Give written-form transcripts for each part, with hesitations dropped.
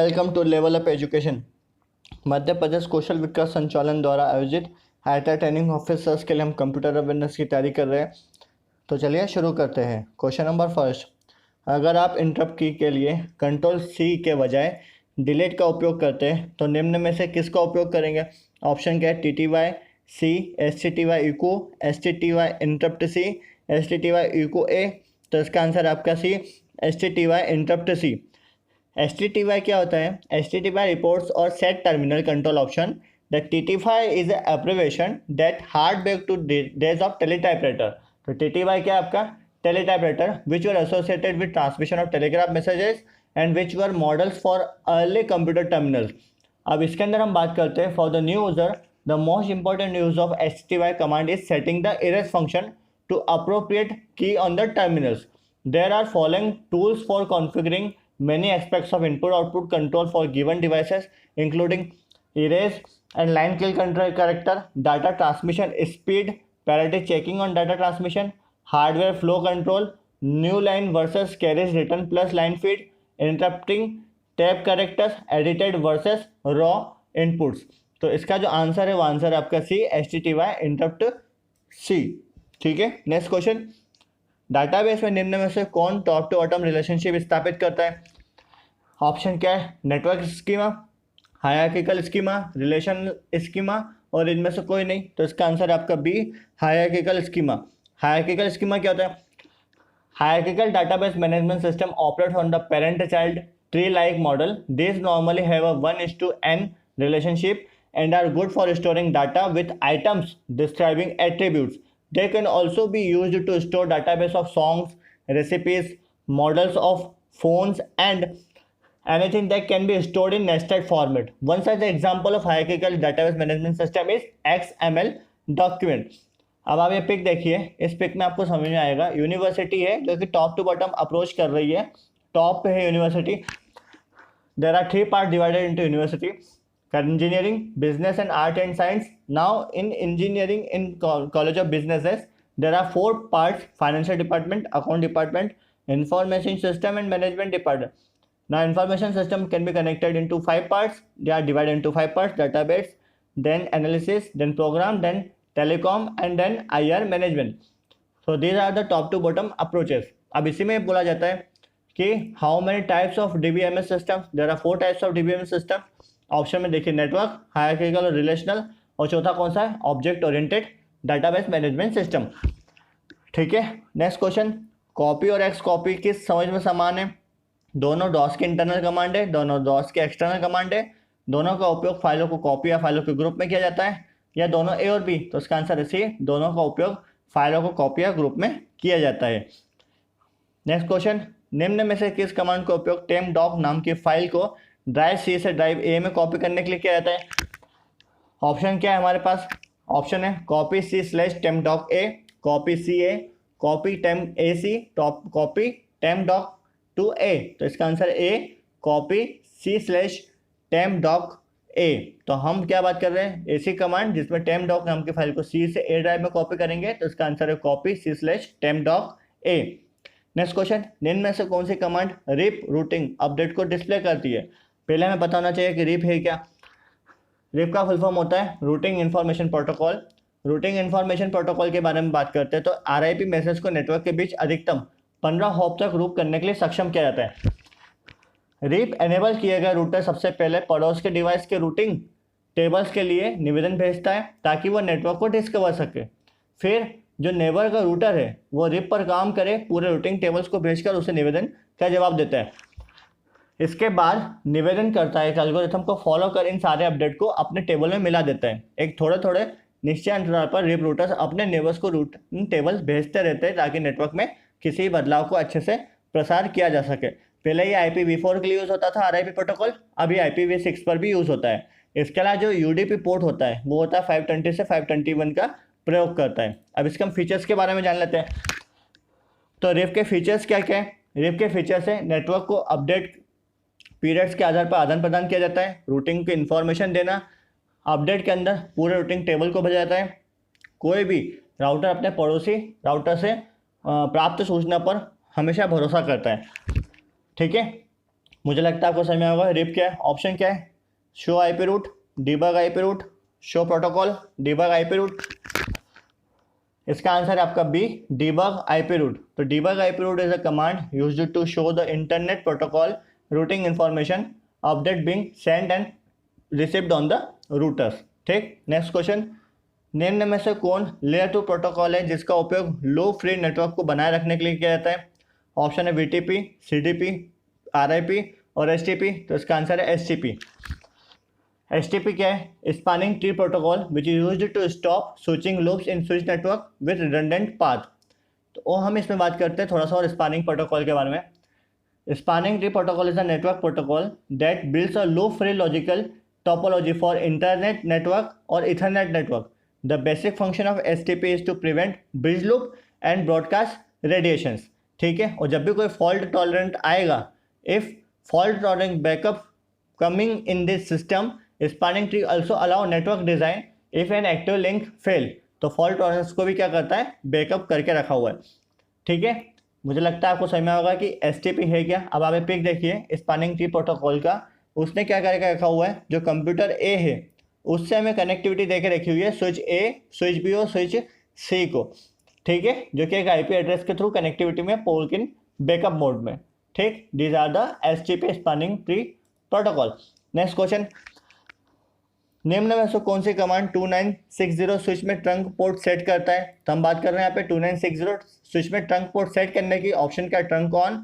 Welcome to level up education. Madhya Pradesh कौशल विकास संचालन द्वारा आयोजित हायर ट्रेनिंग ऑफिसर्स के लिए हम कंप्यूटर अवेयरनेस की तैयारी कर रहे हैं। तो चलिए शुरू करते हैं। क्वेश्चन नंबर फर्स्ट, अगर आप इंटरप्ट की के लिए कंट्रोल सी के बजाय डिलीट का उपयोग करते हैं तो निम्न में से किसका उपयोग करेंगे? ऑप्शन क्या है? T T Y C, S T T Y echo, S T T Y interrupt C, S T T Y echo A. तो इसका आंसर आपका C, S T T Y interrupt C. S T T Y क्या होता है? S T T Y reports और set terminal control option. The T T Y is abbreviation that hard back to days of teletypewriter. तो T T Y क्या है आपका? Teletypewriter which were associated with transmission of telegraph messages and which were models for early computer terminals. अब इसके अंदर हम बात करते हैं for the new user the most important use of S T Y command is setting the erase function to appropriate key on the terminals. There are following tools for configuring many aspects of input-output control for given devices, including erase and line kill control character, data transmission speed, parity checking on data transmission, hardware flow control, new line versus carriage return plus line feed, interrupting tab characters, edited versus raw inputs. तो इसका जो answer है वो answer है आपका C, H T T Y interrupt C. ठीक है, next question, database में निम्न में से कौन टॉप टू बॉटम रिलेशनशिप स्थापित करता है? ऑप्शन क्या है? Network schema, hierarchical schema, relation schema और इनमें से कोई नहीं। तो इसका आंसर आपका B, hierarchical schema. Hierarchical schema क्या होता है? Hierarchical database management system operates on the parent-child tree-like model. These normally have a 1:n relationship and are good for storing data with items describing attributes. They can also be used to store database of songs, recipes, models of phones, and anything that can be stored in nested format. One such example of hierarchical database management system is XML document. अब आप ये pick देखिए, इस pick में आपको समझ में आएगा यूनिवर्सिटी है जो कि टॉप टू बॉटम अप्रोच कर रही है। टॉप पे है university. There are 3 part divided into university: engineering, business and art and science. Now in engineering in college of businesses there are 4 parts: financial department, account department, information system and management department. Now information system can be connected into 5 parts. They are divided into 5 parts: database, then analysis, then program, then telecom, and then IR management. So these are the top to bottom approaches. अब इसी में बोला जाता है कि how many types of DBMS systems? There are 4 types of DBMS system. Option में देखिए network, hierarchical और रिलेशनल, और चौथा कौन सा है? Object oriented database management system. ठीक है, नेक्स्ट क्वेश्चन, कॉपी और एक्स कॉपी किस समझ में समान है? दोनों डॉस के इंटरनल कमांड है, दोनों डॉस के एक्सटर्नल कमांड है, दोनों का उपयोग फाइलों को कॉपी या फाइलों के ग्रुप में किया जाता है, या दोनों ए और बी? तो इसका आंसर है सी, दोनों का उपयोग फाइलों को कॉपी या ग्रुप में किया जाता है। नेक्स्ट क्वेश्चन, निम्न में से किस कमांड का उपयोग टेम डॉक नाम की फाइल को ड्राइव सी से ड्राइव ए में कॉपी करने के लिए किया जाता है? ऑप्शन क्या है हमारे पास? ऑप्शन है copy C slash temp doc A, copy C A, copy temp A C, copy temp doc to A. तो इसका answer A, copy C slash temp doc A. तो हम क्या बात कर रहे हैं? एसी कमांड जिसमें टेम डॉक नाम की फाइल को सी से ए ड्राइव में कॉपी करेंगे, तो इसका आंसर है copy C slash temp doc ए। नेक्स्ट क्वेश्चन, निम्न में से कौन सी कमांड रिप रूटिंग अपडेट को डिस्प्ले करती है? पहले हमें पता होना चाहिए कि रिप है क्या। रिप का फुल फॉर्म होता है routing information protocol. Routing information protocol के बारे में बात करते हैं तो आरआईपी मैसेज को नेटवर्क के बीच अधिकतम 15 हॉप तक रूट करने के लिए सक्षम किया जाता है। रिप एनेबल किए गए रूटर सबसे पहले पड़ोस के डिवाइस के रूटिंग टेबल्स के लिए निवेदन भेजता है ताकि वो नेटवर्क को डिस्कवर सके। फिर जो नेबर का रूटर है वो रिप पर काम करे, पूरे रूटिंग टेबल्स को भेजकर उसे निवेदन का जवाब देता है। इसके बाद निवेदन करता है एक एल्गोरिथम को फॉलो कर इन सारे अपडेट को अपने टेबल में मिला देता है। एक थोड़े थोड़े निश्चित अंतराल पर रिप रूटर्स अपने नेबर्स को रूटिंग टेबल्स भेजते रहते हैं ताकि नेटवर्क में किसी बदलाव को अच्छे से प्रसार किया जा सके। पहले ये IPv4 के लिए यूज़ होता था आरआईपी प्रोटोकॉल, अभी IPv6 पर भी यूज़ होता है। इसके अलावा जो यूडीपी पोर्ट होता है वो होता है 520 से 521 का प्रयोग करता है। अब इसके हम फीचर्स के बारे में जान लेते हैं। तो रिप के फीचर्स क्या क्या है? रिप के फीचर्स है नेटवर्क को अपडेट पीरियड्स के आधार पर आदान प्रदान किया जाता है, रूटिंग की इन्फॉर्मेशन देना, अपडेट के अंदर पूरे रूटिंग टेबल को भेजा जाता है, कोई भी राउटर अपने पड़ोसी राउटर से प्राप्त सूचना पर हमेशा भरोसा करता है। ठीक है, मुझे लगता है आपको समझ में आएगा। रिप क्या है, ऑप्शन क्या है, show IP route, debug IP route, show protocol, debug IP route. इसका आंसर है आपका बी, डीबग आईपी रूट। तो debug IP route is a command used to show the internet protocol routing information update being send and received on the routers. ठीक, next question, निम्न में से कौन layer 2 protocol है जिसका उपयोग लो फ्री नेटवर्क को बनाए रखने के लिए किया जाता है? ऑप्शन है वीटीपी, सीडीपी, आरआईपी और एसटीपी। तो इसका आंसर है एसटीपी। एसटीपी क्या है, spanning tree protocol which is used to stop switching loops in switch network with redundant path. तो हम इसमें बात करते हैं थोड़ा सा और स्पैनिंग प्रोटोकॉल के बारे में। Spanning tree protocol is a network protocol that builds a loop free logical topology for internet network और ethernet network. The basic function of STP is to prevent bridge loop and broadcast radiations. ठीक है, और जब भी कोई fault tolerant आएगा, if fault tolerant backup coming in this system, spanning tree also allow network design if an active link fail। तो fault tolerance को भी क्या करता है, बैकअप करके रखा हुआ है। ठीक है, मुझे लगता है आपको समझ में होगा कि एसटीपी है क्या। अब आप पिक देखिए स्पैनिंग ट्री प्रोटोकॉल का, उसने क्या करके रखा हुआ है, जो कंप्यूटर ए है उससे हमें कनेक्टिविटी देके रखी हुई है, स्विच ए, स्विच बी और स्विच सी को। ठीक है, जो कि एक आईपी एड्रेस के थ्रू कनेक्टिविटी में पोल इन बैकअप मोड में। ठीक, these are the STP spanning tree protocol. Next question, निम्न में से कौन सी कमांड 2960 स्विच में ट्रंक पोर्ट सेट करता है? तो हम बात कर रहे हैं यहाँ पे 2960 स्विच में ट्रंक पोर्ट सेट करने की। ऑप्शन क्या, trunk on,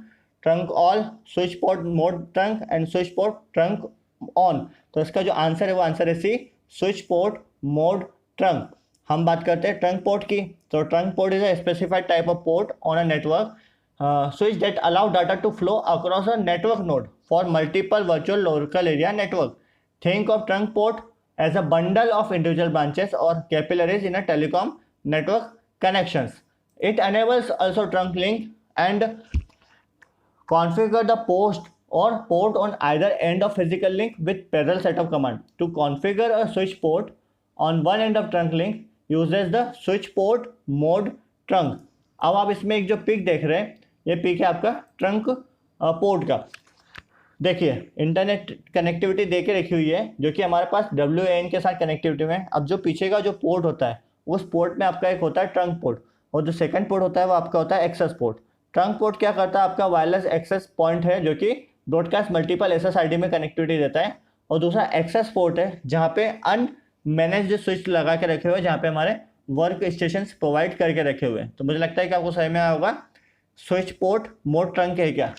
trunk all, switch port mode trunk and switch port trunk on. तो इसका जो आंसर है वो आंसर है सी, स्विच पोर्ट मोड ट्रंक। हम बात करते हैं ट्रंक पोर्ट की। तो trunk port is a specified type of port on a network switch that allow data to flow across a network node for multiple virtual local area network. Think of trunk port as a bundle of individual branches or capillaries in a telecom network connections. It enables also trunk link and configure the post or port on either end of physical link with parallel set of command. To configure a switch port on one end of trunk link uses the switch port mode trunk. अब आप इसमें एक जो pick देख रहे हैं, ये pick है आपका ट्रंक पोर्ट का। देखिए इंटरनेट कनेक्टिविटी दे के रखी हुई है जो कि हमारे पास WAN के साथ कनेक्टिविटी में। अब जो पीछे का जो पोर्ट होता है उस पोर्ट में आपका एक होता है ट्रंक पोर्ट, और जो सेकंड पोर्ट होता है वो आपका होता है एक्सेस पोर्ट। ट्रंक पोर्ट क्या करता है, आपका वायरलेस एक्सेस पॉइंट है जो कि ब्रॉडकास्ट मल्टीपल SSID में कनेक्टिविटी देता है। और दूसरा एक्सेस पोर्ट है जहाँ पे अनमैनेज्ड स्विच लगा के रखे हुए, जहाँ पे हमारे वर्क स्टेशन प्रोवाइड करके रखे हुए हैं। तो मुझे लगता है कि आपको समझ में आया होगा स्विच पोर्ट मोड ट्रंक है क्या।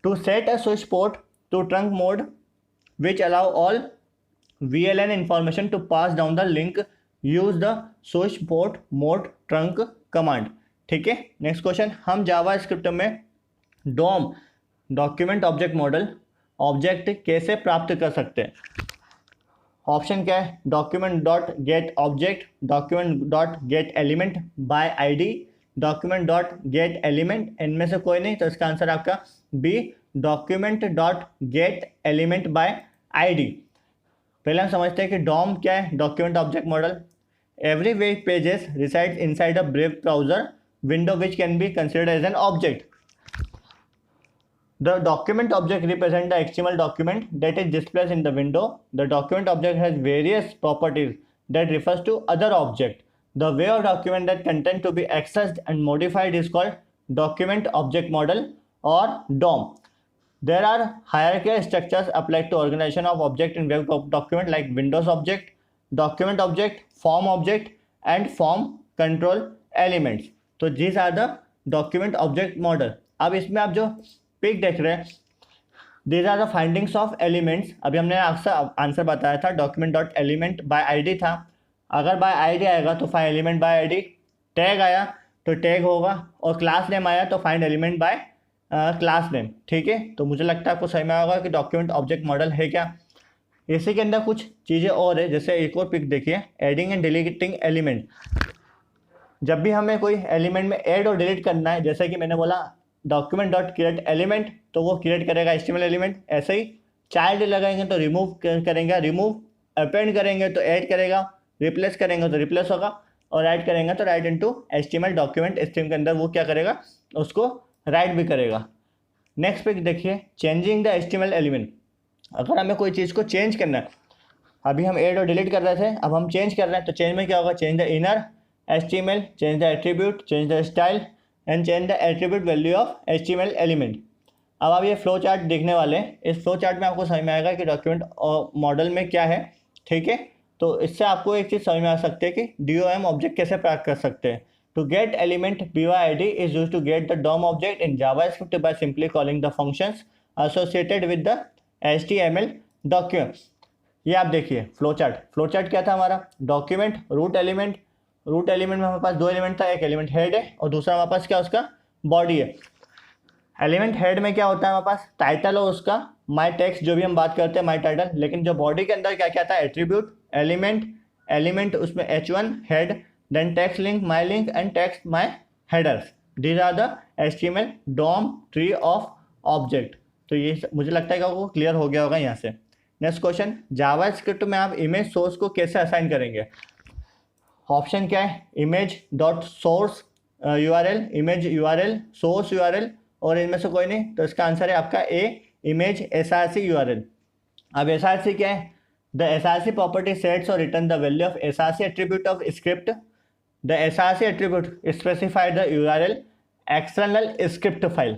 To set a switch port to trunk mode which allow all VLAN information to pass down the link use the switch port mode trunk command. ठीक है, नेक्स्ट क्वेश्चन, हम JavaScript में DOM document object model object कैसे प्राप्त कर सकते हैं? Option क्या है, document dot get object, document dot get element by ID, document dot get element. इनमें से कोई नहीं, तो इसका आंसर आपका B, document dot get element by ID। पहले हम समझते हैं कि डॉम क्या है, document object model. Every web pages resides inside a brave browser window which can be considered as an object. The document object represents the XML document that is displayed in the window. The document object has various properties that refers to other object. The way of document that content to be accessed and modified is called document object model or DOM. There are hierarchical structures applied to organization of object in web document like Windows object, document object, form object and form control elements. तो these are the document object model. अब इसमें आप जो pick देख रहे हैं, these are the findings of elements. अभी हमने आंसर बताया था document dot element by ID था। अगर बाय ID आएगा तो find element by ID, tag आया तो टैग होगा, और क्लास नेम आया तो find element by class name. ठीक है, तो मुझे लगता है आपको समझ में आएगा कि डॉक्यूमेंट ऑब्जेक्ट मॉडल है क्या। इसी के अंदर कुछ चीज़ें और है, जैसे एक और पिक देखिए, एडिंग एंड डिलीटिंग एलिमेंट। जब भी हमें कोई एलिमेंट में ऐड और डिलीट करना है, जैसे कि मैंने बोला डॉक्यूमेंट डॉट क्रिएट एलिमेंट, तो वो क्रिएट करेगा HTML एलिमेंट। ऐसे ही चाइल्ड लगाएंगे तो रिमूव करेंगे, रिमूव अपेंड करेंगे तो ऐड करेगा, रिप्लेस करेंगे तो रिप्लेस होगा, और राइट करेंगे तो right into HTML document stream के अंदर वो क्या करेगा, उसको राइट भी करेगा। नेक्स्ट पे देखिए, चेंजिंग द एचटीएमएल एलिमेंट। अगर हमें कोई चीज़ को चेंज करना है, अभी हम ऐड और डिलीट कर रहे थे, अब हम चेंज कर रहे हैं, तो चेंज में क्या होगा, change the inner HTML, change the attribute, change the style and change the attribute value of HTML element. अब आप ये फ्लो चार्ट देखने वाले हैं, इस फ्लो चार्ट में आपको समझ में आएगा कि डॉक्यूमेंट और मॉडल में क्या है, ठीक है। तो इससे आपको एक चीज़ समझ में आ सकती है कि DOM ऑब्जेक्ट कैसे प्राप्त कर सकते हैं। To get element BYID is use to get the DOM object in JavaScript by simply calling the functions associated with the HTML document. ये आप देखिए फ्लो चार्ट क्या था हमारा, डॉक्यूमेंट, रूट एलिमेंट में हमारे पास दो एलिमेंट था, एक एलिमेंट हेड है और दूसरा हमारे पास क्या उसका बॉडी है। एलिमेंट हेड में क्या होता है हमारे पास, टाइटल और उसका माई टेक्स्ट, जो भी हम बात करते हैं माई टाइटल। लेकिन जो बॉडी के अंदर क्या क्या था, एट्रीब्यूट, एलिमेंट उसमें H1 head, then text link, my link and text my headers. These are the HTML DOM tree of object. तो ये मुझे लगता है कि आपको क्लियर हो गया होगा यहाँ से। नेक्स्ट क्वेश्चन, जावास्क्रिप्ट में आप इमेज सोर्स को कैसे असाइन करेंगे। ऑप्शन क्या है, image dot source URL, image URL, source URL, और इनमें से कोई नहीं, तो इसका आंसर है आपका ए, इमेज src URL। अब src क्या है, द src प्रॉपर्टी सेट्स और return the value of src attribute of script. The src attribute specify the URL external script file.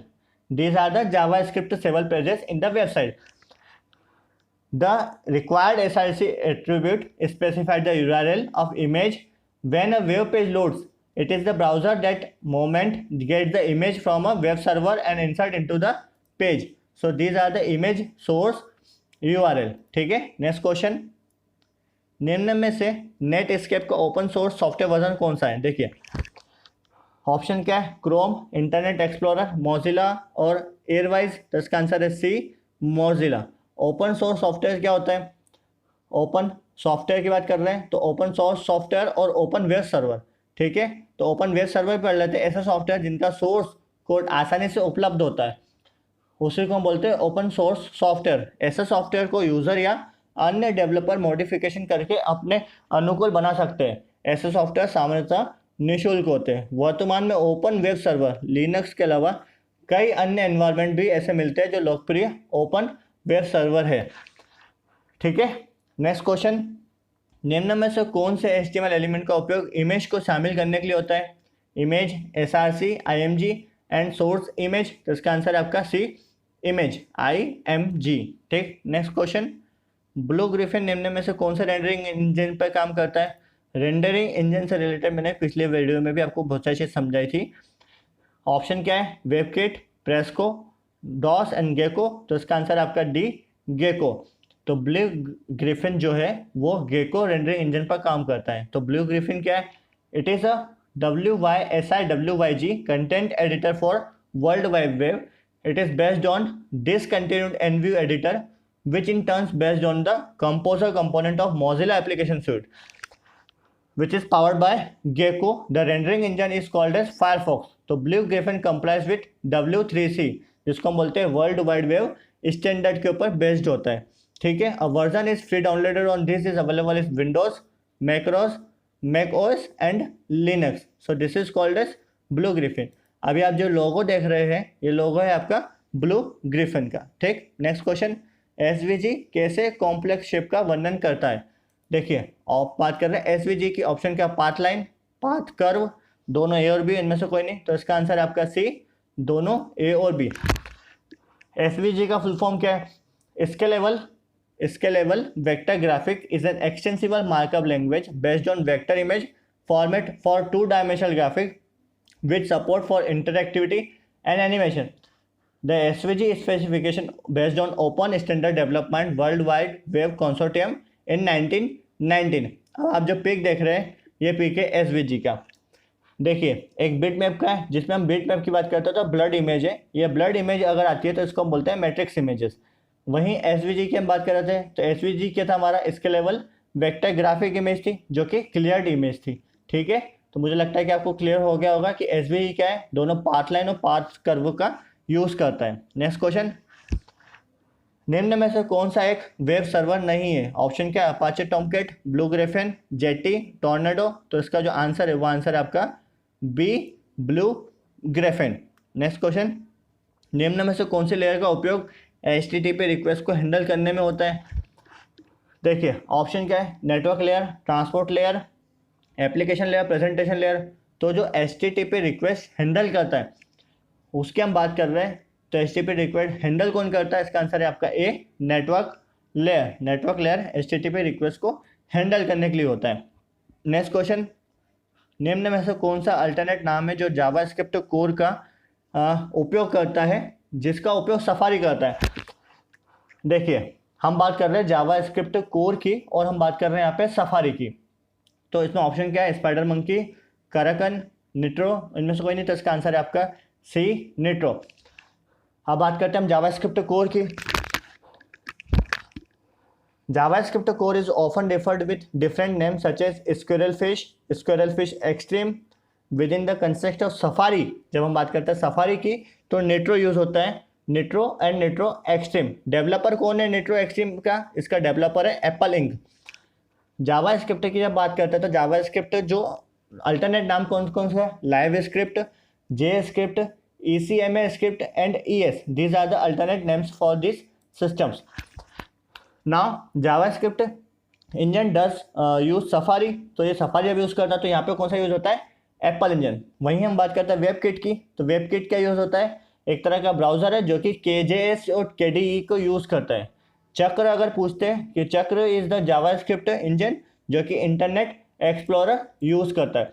These are the JavaScript several pages in the website. The required src attribute specifies the URL of image. When a web page loads, it is the browser that moment gets the image from a web server and insert into the page. So these are the image source URL. ठीक है। Next question, निम्न में से Netscape का open source software version कौन सा है। देखिए ऑप्शन क्या है, क्रोम, इंटरनेट एक्सप्लोरर, मोजिला और एयरवाइज। तो इसका आंसर है सी, मोजिला। ओपन सोर्स सॉफ्टवेयर क्या होता है, ओपन सॉफ्टवेयर की बात कर रहे हैं तो ओपन सोर्स सॉफ्टवेयर और ओपन वेब सर्वर, ठीक है। तो ओपन वेब सर्वर पढ़ लेते हैं, ऐसा सॉफ्टवेयर जिनका सोर्स कोड आसानी से उपलब्ध होता है, उसी को हम बोलते हैं ओपन सोर्स सॉफ्टवेयर। ऐसे सॉफ्टवेयर को यूज़र या अन्य डेवलपर मॉडिफिकेशन करके अपने अनुकूल बना सकते हैं। ऐसे सॉफ्टवेयर सामान्यतः निःशुल्क होते हैं। वर्तमान में ओपन वेब सर्वर लिनक्स के अलावा कई अन्य एनवायरनमेंट भी ऐसे मिलते हैं जो लोकप्रिय ओपन वेब सर्वर है, ठीक है। नेक्स्ट क्वेश्चन, निम्न में से कौन से HTML एलिमेंट का उपयोग इमेज को शामिल करने के लिए होता है, image, src, img and source image. तो इसका आंसर है आपका सी, इमेज, IMG, ठीक। नेक्स्ट क्वेश्चन, ब्लू ग्रिफिन निम्न में से कौन से रेंडरिंग इंजन पर काम करता है। रेंडरिंग इंजन से रिलेटेड मैंने पिछले वीडियो में भी आपको बहुत सारी चीज़ समझाई थी। ऑप्शन क्या है, वेबकिट, प्रेस्को, डॉस एंड गेको। तो इसका आंसर आपका डी, गेको। तो ब्लू ग्रिफिन जो है वो गेको रेंडरिंग इंजन पर काम करता है। तो ब्लू ग्रिफिन क्या है, it is a WYSIWYG content editor for world wide web. It is based on discontinued Nvu editor which in turns based on the composer component of Mozilla application suite, which is powered by Gecko. The rendering engine is called as Firefox. तो Blue Griffin complies with W3C, जिसको हम बोलते हैं world wide web standard के ऊपर based होता है, ठीक है। A version is free downloaded on this, is available is Windows, Mac OS and Linux. So this is called as Blue Griffon. अभी आप जो लोगो देख रहे हैं, ये लोगो है आपका ब्लू ग्रिफिन का, ठीक। नेक्स्ट क्वेश्चन, SVG कैसे कॉम्प्लेक्स शेप का वर्णन करता है। देखिए आप बात कर रहे हैं SVG की, ऑप्शन क्या, पाथ लाइन, पाथ कर्व, दोनों ए और बी, इनमें से कोई नहीं। तो इसका आंसर है आपका सी, दोनों ए और बी। SVG का फुल फॉर्म क्या है, scalable vector graphic is an extensible markup language based on vector image format for 2-dimensional graphic with support for interactivity and animation. The SVG specification based on Open Standard Development World Wide Web Consortium in 1919। अब आप जो pick देख रहे हैं ये pick है SVG का। देखिए एक बिट मैप का है, जिसमें हम बिट मैप की बात करते हैं तो ब्लड इमेज है। ये ब्लड इमेज अगर आती है तो इसको हम बोलते हैं मैट्रिक्स इमेजेस। वहीं SVG की हम बात कर रहे थे तो SVG क्या था हमारा, स्केलेबल वेक्टर ग्राफिक इमेज थी जो कि क्लियर्ड इमेज थी, ठीक है। तो मुझे लगता है कि आपको क्लियर हो गया होगा कि SVG क्या है, दोनों पाथ लाइन और पाथ कर्व का यूज करता है। नेक्स्ट क्वेश्चन, निम्न में से कौन सा एक वेब सर्वर नहीं है। ऑप्शन क्या है, Apache Tomcat, Blue Griffon, Jetty, Tornado. तो इसका जो आंसर है वो आंसर है आपका B, Blue Griffon. Next question, निम्न में से कौन सी लेयर का उपयोग HTTP रिक्वेस्ट को हैंडल करने में होता है? देखिए ऑप्शन क्या है, network layer, transport layer, application layer, presentation layer. तो जो HTTP रिक्वेस्ट हैंडल करता है उसकी हम बात कर रहे हैं। तो HTTP रिक्वेस्ट हैंडल कौन करता है? इसका आंसर है आपका A, network layer. Network layer HTTP request को हैंडल करने के लिए होता है। नेक्स्ट क्वेश्चन, निम्न में से कौन सा अल्टरनेट नाम है जो जावास्क्रिप्ट कोर का उपयोग करता है, जिसका उपयोग सफारी करता है? देखिए हम बात कर रहे हैं जावास्क्रिप्ट कोर की और हम बात कर रहे हैं यहाँ पे सफारी की। तो इसमें ऑप्शन क्या है, स्पाइडर मंकी, कराकन, निट्रो, इनमें से कोई नहीं। तो इसका आंसर है आपका सी, निट्रो। अब बात करते हैं हम जावास्क्रिप्ट कोर की। JavaScript core is often referred with different names such as Squirrel Fish Extreme within the context of Safari। जब हम बात करते हैं सफारी की तो नेट्रो यूज होता है, Nitro and Nitro extreme. Developer कौन है नेट्रो एक्सट्रीम का? इसका डेवलपर है एप्पल इंक। जावास्क्रिप्ट की जब बात करते हैं तो जावास्क्रिप्ट जो अल्टरनेट नाम कौन कौन से है? LiveScript, JScript, ECMA script and ES। These are the alternate names for this systems. Now JavaScript engine does use Safari. तो ये सफारी जब यूज़ करता है तो यहाँ पे कौन सा यूज़ होता है? Apple engine. वहीं हम बात करते हैं वेब किट की। तो वेब किट क्या यूज़ होता है? एक तरह का ब्राउज़र है जो कि KJS और KDE को यूज़ करता है। चक्र अगर पूछते हैं कि चक्र इज़ द जावास्क्रिप्ट इंजन जो कि इंटरनेट एक्सप्लोरर यूज़ करता है।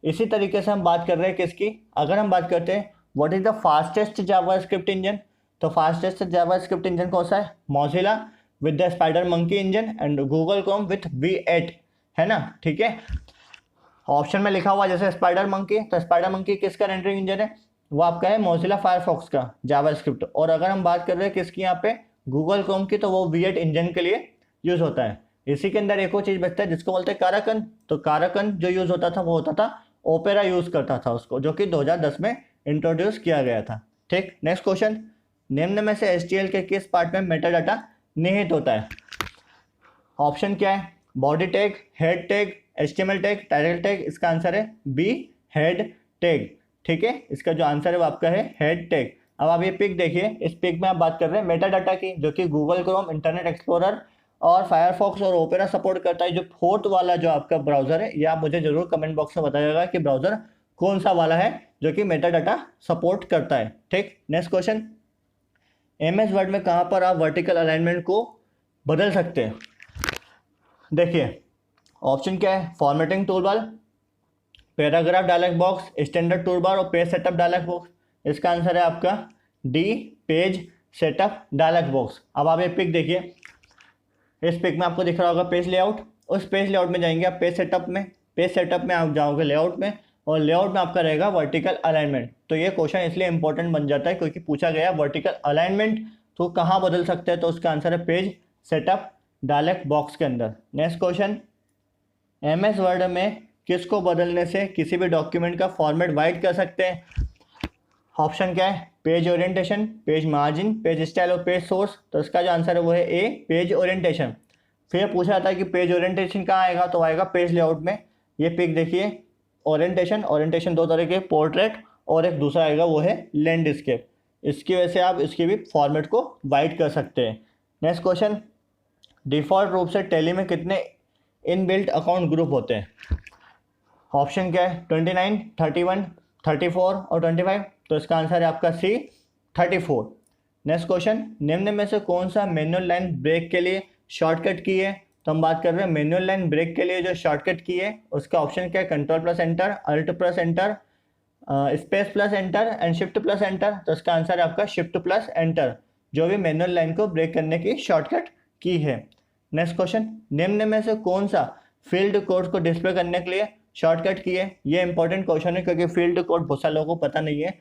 इसी तरीके से हम बात कर रहे हैं किसकी? अगर हम बात करते हैं what is the fastest JavaScript engine, तो फास्टेस्ट जावास्क्रिप्ट इंजन कौन सा है? Mozilla with the SpiderMonkey engine and Google Chrome with V8, है ना? ठीक है, ऑप्शन में लिखा हुआ जैसे स्पाइडर मंकी, तो स्पाइडर मंकी किसका रेंडरिंग इंजन है? वो आपका है मोजिला फायरफॉक्स का जावास्क्रिप्ट। और अगर हम बात कर रहे हैं किसकी यहाँ पे? गूगल क्रोम की, तो वो V8 इंजन के लिए यूज होता है। इसी के अंदर एक और चीज़ बचता है जिसको बोलते हैं काराकन। तो काराकन जो यूज होता था वो होता था ओपेरा यूज करता था उसको, जो कि 2010 में इंट्रोड्यूस किया गया था। ठीक, नेक्स्ट क्वेश्चन, निम्न में से HTML के किस पार्ट में मेटाडाटा निहित होता है? ऑप्शन क्या है? Body tag, head tag, HTML tag, title tag. इसका आंसर है बी, हेड टैग। ठीक है, इसका जो आंसर है वो आपका है हेड टैग। अब आप ये पिक देखिए, इस पिक में आप बात कर रहे हैं मेटा डाटा की, जो कि गूगल क्रोम, इंटरनेट एक्सप्लोरर और फायरफॉक्स और ओपेरा सपोर्ट करता है। जो फोर्थ वाला जो आपका ब्राउजर है, ये आप मुझे जरूर कमेंट बॉक्स में बताइएगा कि ब्राउजर कौन सा वाला है जो कि मेटा डाटा सपोर्ट करता है। ठीक, नेक्स्ट क्वेश्चन, MS वर्ड में कहाँ पर आप वर्टिकल अलाइनमेंट को बदल सकते हैं? देखिए ऑप्शन क्या है? Formatting toolbar, paragraph dialog box, standard toolbar और पेज सेटअप डायलॉग बॉक्स। इसका आंसर है आपका D, page setup dialog box. अब आप ये पिक देखिए, इस पिक में आपको दिख रहा होगा पेज लेआउट। उस पेज लेआउट में जाएंगे आप पेज सेटअप में, पेज सेटअप में आप जाओगे लेआउट में, और लेआउट में आपका रहेगा वर्टिकल अलाइनमेंट। तो ये क्वेश्चन इसलिए इंपॉर्टेंट बन जाता है क्योंकि पूछा गया वर्टिकल अलाइनमेंट तो कहाँ बदल सकते हैं? तो उसका आंसर है पेज सेटअप डायलॉग बॉक्स के अंदर। नेक्स्ट क्वेश्चन, MS वर्ड में किसको बदलने से किसी भी डॉक्यूमेंट का फॉर्मेट वाइड कर सकते हैं? ऑप्शन क्या है? Page orientation, page margin, page style और पेज सोर्स। तो इसका जो आंसर है वो है ए, पेज ओरिएंटेशन। फिर पूछा जाता है कि पेज ओरिएंटेशन कहाँ आएगा? तो आएगा पेज लेआउट में। ये पिक देखिए, ओरिएंटेशन दो तरह के, पोर्ट्रेट और एक दूसरा आएगा वो है लैंडस्केप। इसकी वजह से आप इसकी भी फॉर्मेट को वाइड कर सकते हैं। नेक्स्ट क्वेश्चन, डिफ़ॉल्ट रूप से टैली में कितने इनबिल्ट अकाउंट ग्रुप होते हैं? ऑप्शन क्या है? 29, 31, 34 और 25। तो इसका आंसर है आपका सी, 34। नेक्स्ट क्वेश्चन, निम्न में से कौन सा मैनुअल लाइन ब्रेक के लिए शॉर्टकट की है? तो हम बात कर रहे हैं मैनुअल लाइन ब्रेक के लिए जो शॉर्टकट की है उसका ऑप्शन क्या है? Control plus enter, alt plus enter, space plus enter and shift plus enter. तो इसका आंसर है आपका शिफ्ट प्लस एंटर, जो भी मैनुअल लाइन को ब्रेक करने की शॉर्टकट की है। नेक्स्ट क्वेश्चन, निम्न में से कौन सा फील्ड कोड को डिस्प्ले करने के लिए शॉर्टकट की है? ये इंपॉर्टेंट क्वेश्चन है क्योंकि फील्ड कोड बहुत सारे लोगों को पता नहीं है।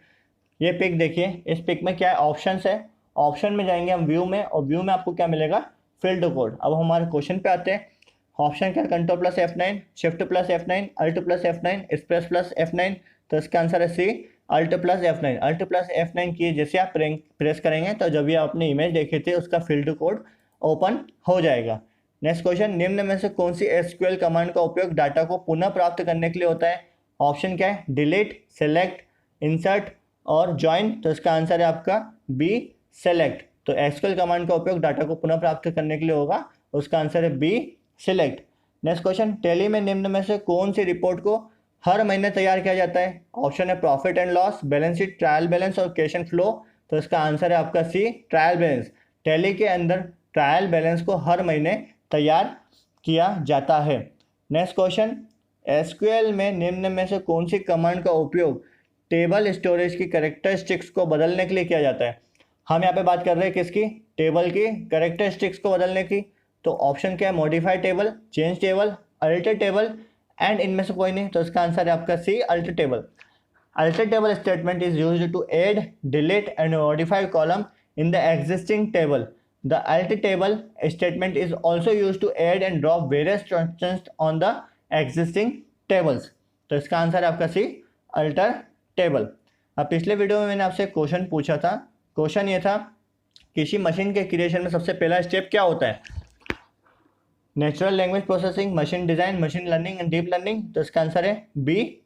ये पिक देखिए, इस पिक में क्या है? ऑप्शंस है। ऑप्शन में जाएंगे हम व्यू में, और व्यू में आपको क्या मिलेगा? Field code. अब हमारे क्वेश्चन पे आते हैं। ऑप्शन क्या? Control plus F9, shift plus F9, alt plus F9, space plus F9। तो इसका आंसर है C, alt plus F9। Alt plus F9 की जैसे आप प्रेस करेंगे तो जब ये आपने इमेज देखे थे उसका फील्ड कोड ओपन हो जाएगा। नेक्स्ट क्वेश्चन, निम्न में से कौन सी SQL कमांड का उपयोग डाटा को पुनः प्राप्त करने के लिए होता है? ऑप्शन क्या है? डिलीट, सेलेक्ट, इंसर्ट, और ज्वाइन, तो इसका आंसर है आपका बी सेलेक्ट। तो एसक्यूएल कमांड का उपयोग डाटा को पुनः प्राप्त करने के लिए होगा, उसका आंसर है B select. Next question, Tally में निम्न में से कौन सी रिपोर्ट को हर महीने तैयार किया जाता है? ऑप्शन है profit and loss, balance sheet, trial balance और कैश एंड फ्लो। तो इसका आंसर है आपका सी ट्रायल बैलेंस। टैली के अंदर ट्रायल बैलेंस को हर महीने तैयार किया जाता है। नेक्स्ट क्वेश्चन, एसक्यूएल में निम्न में से कौन सी कमांड का उपयोग टेबल स्टोरेज की कैरेक्टरिस्टिक्स को बदलने के लिए किया जाता है? हम यहाँ पे बात कर रहे हैं किसकी? टेबल की कैरेक्टरिस्टिक्स को बदलने की। तो ऑप्शन क्या है? Modify table, change table, alter table and इनमें से कोई नहीं। तो इसका आंसर है आपका C alter table. Alter table statement is used to add, delete and modify column in the existing table. The alter table statement is also use to add and drop various transactions on the existing tables. तो इसका answer है आपका C alter table. अब पिछले video में मैंने आपसे question पूछा था, क्वेश्चन ये था किसी मशीन के क्रिएशन में सबसे पहला स्टेप क्या होता है? Natural language processing, machine design, machine learning and deep learning. तो इसका आंसर है B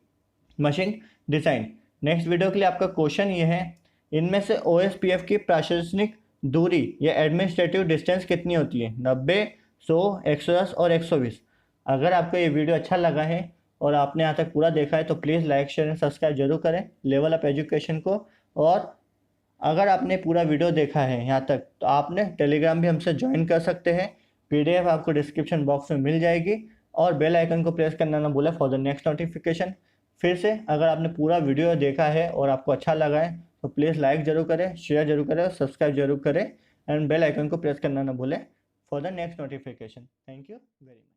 machine design. Next video के लिए आपका क्वेश्चन ये है, इनमें से ओएसपीएफ की प्रशासनिक दूरी या एडमिनिस्ट्रेटिव डिस्टेंस कितनी होती है? 90, 100, 110 और 120। अगर आपको ये वीडियो अच्छा लगा है और आपने यहाँ तक पूरा देखा है तो please like, share and subscribe जरूर करें लेवल अप एजुकेशन को। और अगर आपने पूरा वीडियो देखा है यहाँ तक तो आपने टेलीग्राम भी हमसे ज्वाइन कर सकते हैं। पीडीएफ आपको डिस्क्रिप्शन बॉक्स में मिल जाएगी और बेल आइकन को प्रेस करना ना भूलें फॉर द नेक्स्ट नोटिफिकेशन। फिर से अगर आपने पूरा वीडियो देखा है और आपको अच्छा लगा है तो प्लीज़ लाइक जरूर करें, शेयर जरूर करें और सब्सक्राइब जरूर करें एंड बेल आइकन को प्रेस करना ना भूलें for the next notification. Thank you very much.